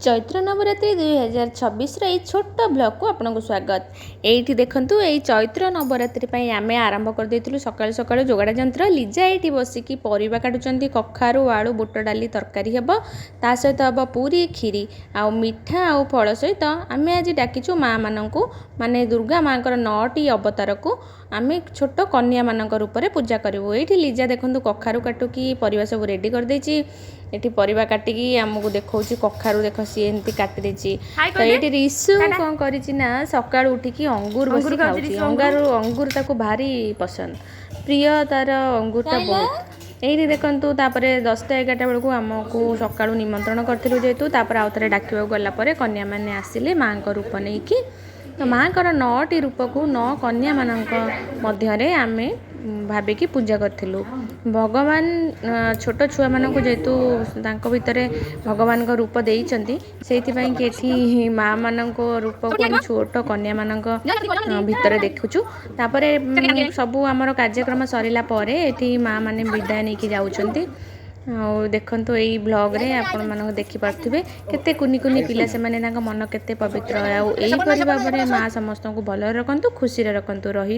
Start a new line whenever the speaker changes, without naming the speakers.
चैत्र नवरात्रि 2026 ये छोट ब्लॉग को आपको स्वागत। ये देखूँ ये चैत्र नवरात्रि आम आरंभ कर देलु सकाल सकाल जोगाड़ जंत्र लिजा ये बसिकी परिवा काटुंट कखारू आलू बुट डाली तरकारी हे ता सहित हम पूरी खीरी आ मिठा आ फल सहित आम आज डाकिचु माँ मानू माने दुर्गा माँ 9टी अवतार को आम छोट कन्या मान रूप में पूजा करूँ। ये लिजा देखूँ कखारू काटुकी परिवा सब रेडी कर देछि। ये परिवा काटिकी आमको देखा कखारू देख सी एमती काटी देछि। तो ये रिसु कौन करिना सकाल उठिकी अंगूर बस अंगूर ताको भारी पसंद प्रिय तार अंगूरटा बहुत। यही देखूँ तापर 10टा 11टा बेलू आमको सकाळू निमंत्रण करूँ जेहेतु आउ थे डाक गलापर कन्या मैंने आसिले माँ रूप नहीं कि तो माँ 9टी रूप को 9 कन्या मध्य आम भाविकी पूजा करूँ। भगवान छोट छुआ मानक जेहेतु भितर भगवान रूप देइचंती से माँ मान रूप को छोट कन्या मान भितर देखुचु। तापर सबू आमर कार्यक्रम सरला माँ मैंने विदाय नहीं कि जाउछंती। देखो यही ब्लॉग रे आपण मानक देखि पार्थिबे केते कुनी कुनी पिला से माने मन केते पवित्र आ एही भाव में माँ समस्त को भल रखंतु खुशी रखंतु रही।